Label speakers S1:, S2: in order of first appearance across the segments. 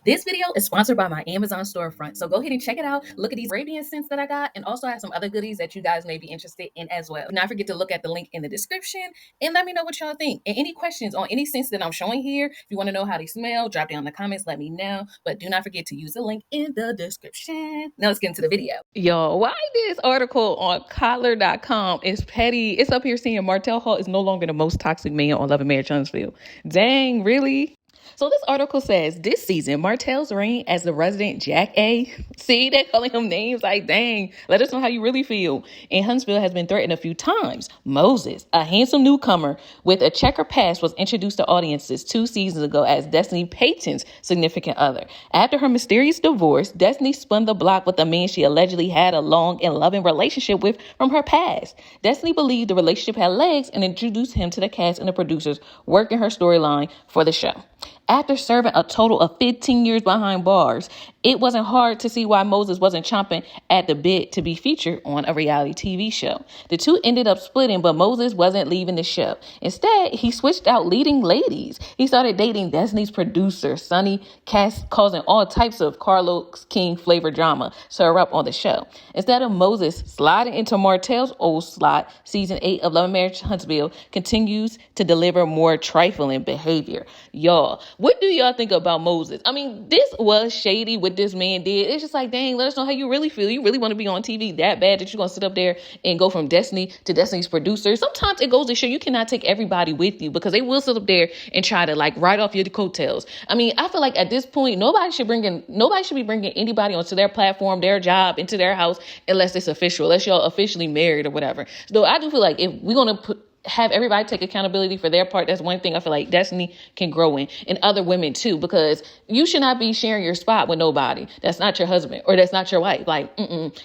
S1: This video is sponsored by my Amazon storefront, so go ahead and check it out. Look at these Arabian scents that I got, and also I have some other goodies that you guys may be interested in as well. Do not forget to look at the link in the description and let me know what y'all think. And any questions on any scents that I'm showing here, if you want to know how they smell, drop down in the comments, let me know. But do not forget to use the link in the description. Now let's get into the video.
S2: Yo, why this article on Collar.com is petty? It's up here saying Martell Holt is no longer the most toxic man on Love and Marriage Huntsville. Dang, really? So this article says, this season, Martell's reign as the resident Jack A. See, they're calling him names like, dang, let us know how you really feel. And Huntsville has been threatened a few times. Moses, a handsome newcomer with a checker past, was introduced to audiences 2 seasons ago as Destiny Payton's significant other. After her mysterious divorce, Destiny spun the block with a man she allegedly had a long and loving relationship with from her past. Destiny believed the relationship had legs and introduced him to the cast and the producers working her storyline for the show. After serving a total of 15 years behind bars, it wasn't hard to see why Moses wasn't chomping at the bit to be featured on a reality TV show. The two ended up splitting, but Moses wasn't leaving the show. Instead, he switched out leading ladies. He started dating Destiny's producer, Sunni, causing all types of Carlos King flavor drama to erupt on the show. Instead of Moses sliding into Martell's old slot, season 8 of Love and Marriage Huntsville continues to deliver more trifling behavior. Y'all, what do y'all think about Moses? I mean, this was shady what this man did. It's just like, dang, let us know how you really feel. You really want to be on TV that bad that you're going to sit up there and go from Destiny to Destiny's producer. Sometimes it goes to show you cannot take everybody with you because they will sit up there and try to like ride off your coattails. I mean, I feel like at this point, nobody should be bringing anybody onto their platform, their job, into their house unless it's official, unless y'all officially married or whatever. So I do feel like if we're going to have everybody take accountability for their part, that's one thing I feel like Destiny can grow in, and other women too, because you should not be sharing your spot with nobody that's not your husband or that's not your wife. Like,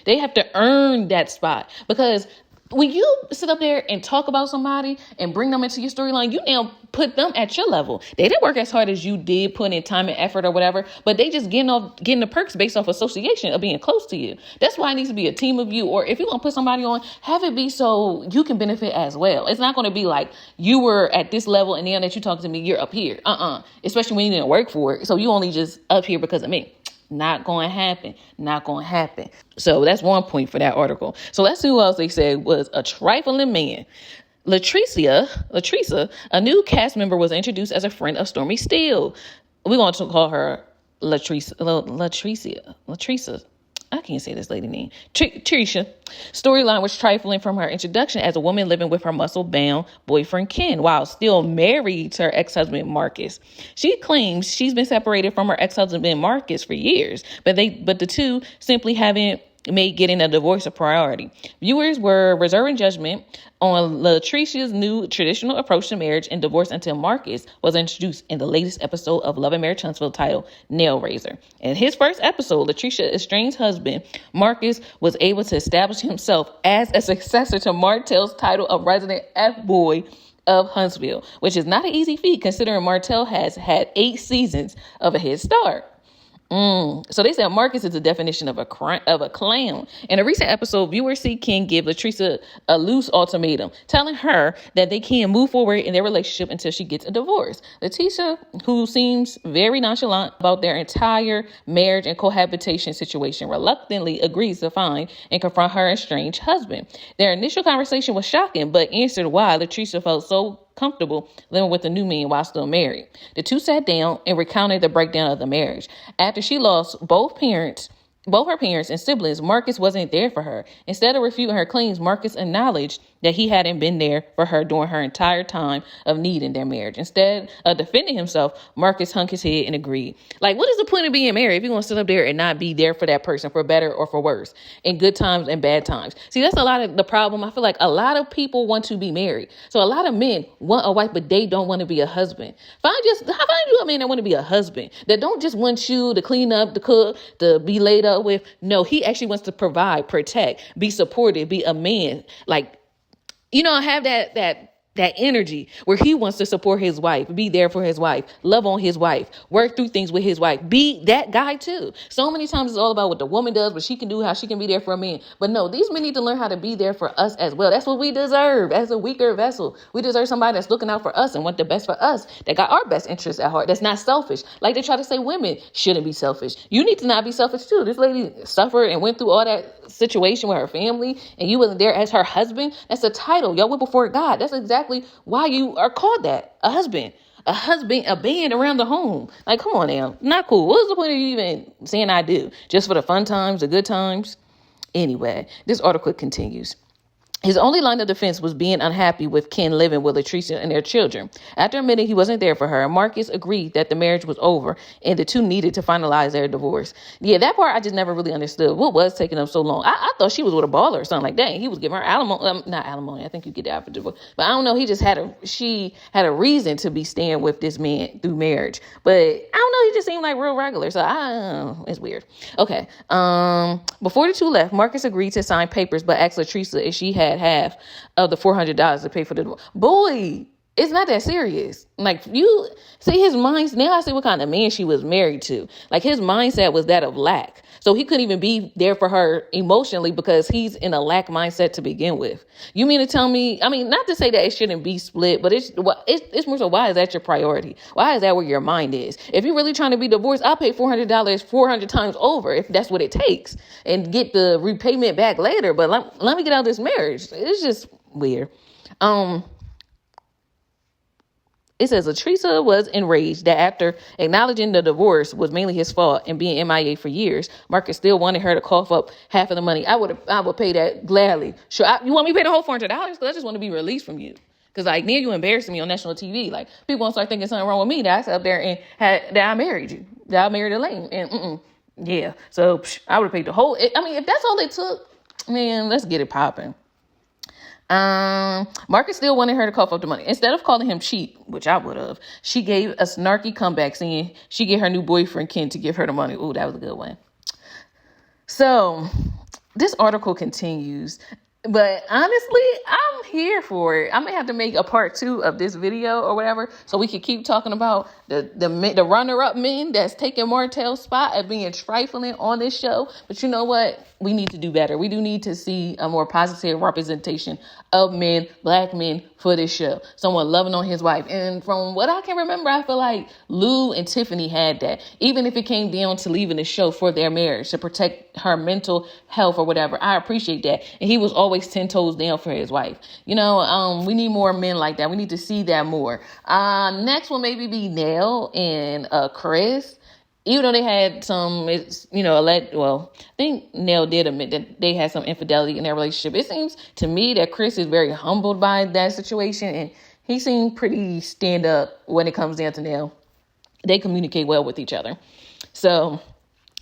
S2: they have to earn that spot, because when you sit up there and talk about somebody and bring them into your storyline, you now put them at your level. They didn't work as hard as you did, put in time and effort or whatever, but they just getting the perks based off association of being close to you. That's why it needs to be a team of you. Or if you're going to put somebody on, have it be so you can benefit as well. It's not going to be like you were at this level and now that you talk to me, you're up here. Especially when you didn't work for it. So you only just up here because of me. Not going to happen. Not going to happen. So that's one point for that article. So let's see who else they said was a trifling man. Latricia, a new cast member, was introduced as a friend of Stormy Steele. We're going to call her Latricia. I can't say this lady name. Latricia. Storyline was trifling from her introduction as a woman living with her muscle-bound boyfriend Ken while still married to her ex-husband Marcus. She claims she's been separated from her ex-husband Marcus for years, but the two simply haven't made getting a divorce a priority. Viewers were reserving judgment on Latricia's new traditional approach to marriage and divorce until Marcus was introduced in the latest episode of Love and Marriage Huntsville titled Nail Raiser. In his first episode, Latricia's estranged husband, Marcus, was able to establish himself as a successor to Martell's title of resident F-boy of Huntsville, which is not an easy feat considering Martell has had 8 seasons of a head start. So they said Marcus is the definition of a clown. In a recent episode, viewers see Ken give Latricia a loose ultimatum, telling her that they can't move forward in their relationship until she gets a divorce. Latricia, who seems very nonchalant about their entire marriage and cohabitation situation, reluctantly agrees to find and confront her estranged husband. Their initial conversation was shocking, but answered why Latricia felt so comfortable living with a new man while still married. The two sat down and recounted the breakdown of the marriage. After she lost both her parents and siblings, Marcus wasn't there for her. Instead of refuting her claims, Marcus acknowledged that he hadn't been there for her during her entire time of need in their marriage. Instead of defending himself, Marcus hung his head and agreed. Like, what is the point of being married if you're going to sit up there and not be there for that person, for better or for worse, in good times and bad times? See, that's a lot of the problem. I feel like a lot of people want to be married. So a lot of men want a wife, but they don't want to be a husband. Find you a man that want to be a husband, that don't just want you to clean up, to cook, to be laid up with. No, he actually wants to provide, protect, be supportive, be a man. Like, have that that energy where he wants to support his wife, be there for his wife, love on his wife, work through things with his wife, be that guy too. So many times it's all about what the woman does, what she can do, how she can be there for a man. But no, these men need to learn how to be there for us as well. That's what we deserve as a weaker vessel. We deserve somebody that's looking out for us and want the best for us, that got our best interests at heart, that's not selfish. Like they try to say women shouldn't be selfish. You need to not be selfish too. This lady suffered and went through all that situation with her family, and you wasn't there as her husband. That's a title. Y'all went before God. That's exactly why you are called that. A husband, a band around the home. Like, come on now. Not cool. What's the point of you even saying I do? Just for the fun times, the good times? Anyway, this article continues. His only line of defense was being unhappy with Ken living with Latricia and their children. After admitting he wasn't there for her, Marcus agreed that the marriage was over and the two needed to finalize their divorce. Yeah, that part I just never really understood. What was taking them so long? I thought she was with a baller or something like that. He was giving her alimony, not alimony. I think you get that for divorce. But I don't know. She had a reason to be staying with this man through marriage. But I don't know. He just seemed like real regular. So it's weird. Okay. Before the two left, Marcus agreed to sign papers, but asked Latricia if she had half of the $400 to pay for the divorce. Boy, it's not that serious. Like, you see his mindset. Now I see what kind of man she was married to. Like, his mindset was that of lack. So he couldn't even be there for her emotionally because he's in a lack mindset to begin with. You mean to tell me, I mean, not to say that it shouldn't be split, but it's more so, why is that your priority? Why is that where your mind is? If you're really trying to be divorced, I'll pay $400 400 times over if that's what it takes and get the repayment back later. But let me get out of this marriage. It's just weird. It says Latricia was enraged that after acknowledging the divorce was mainly his fault and being MIA for years, Marcus still wanted her to cough up half of the money. I would pay that gladly. Sure, you want me to pay the whole $400? Because I just want to be released from you. Because like now you embarrassing me on national TV. Like people gonna start thinking something wrong with me that I sat up there and that I married you, that I married Elaine, and yeah. So I would have paid the whole. I mean, if that's all it took, man, let's get it popping. Marcus still wanted her to cough up the money. Instead of calling him cheap, which I would have, she gave a snarky comeback saying she get her new boyfriend Ken to give her the money. Ooh, that was a good one. So this article continues. But honestly, I'm here for it. I may have to make a part 2 of this video or whatever, so we can keep talking about the runner-up men that's taking Martell's spot at being trifling on this show. But you know what? We need to do better. We do need to see a more positive representation of men, black men, for this show. Someone loving on his wife. And from what I can remember, I feel like Lou and Tiffany had that. Even if it came down to leaving the show for their marriage, to protect her mental health or whatever, I appreciate that. And he was always 10 toes down for his wife. You know, we need more men like that. We need to see that more. Next will maybe be Nell and Chris. Even though they had some, I think Nell did admit that they had some infidelity in their relationship. It seems to me that Chris is very humbled by that situation, and he seemed pretty stand up when it comes down to Nell. They communicate well with each other. So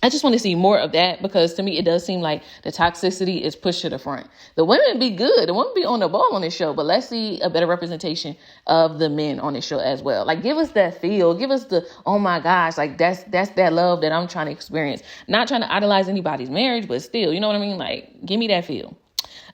S2: I just want to see more of that because to me, it does seem like the toxicity is pushed to the front. The women be good. The women be on the ball on this show, but let's see a better representation of the men on this show as well. Like, give us that feel. Give us the, oh my gosh, like that's that love that I'm trying to experience. Not trying to idolize anybody's marriage, but still, you know what I mean? Like, give me that feel.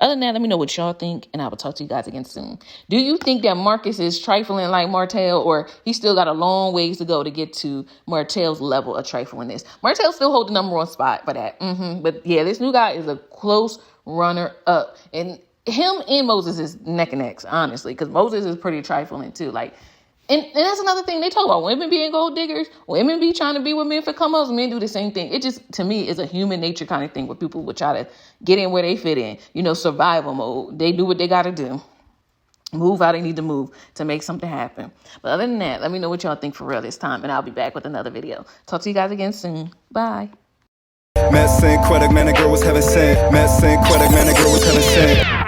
S2: Other than that, let me know what y'all think, and I will talk to you guys again soon. Do you think that Marcus is trifling like Martell, or he still got a long ways to go to get to Martell's level of triflingness? Martell still hold the number 1 spot for that. But yeah, this new guy is a close runner-up. And him and Moses is neck and neck, honestly, because Moses is pretty trifling too. Like, and that's another thing they talk about. Women being gold diggers, women be trying to be with men for come ups, men do the same thing. It just, to me, is a human nature kind of thing where people would try to get in where they fit in. You know, survival mode. They do what they got to do. Move how they need to move to make something happen. But other than that, let me know what y'all think for real this time, and I'll be back with another video. Talk to you guys again soon. Bye.
S3: Synquette, man, the girl was heaven sent. Synquette, man, the girl was heaven sent.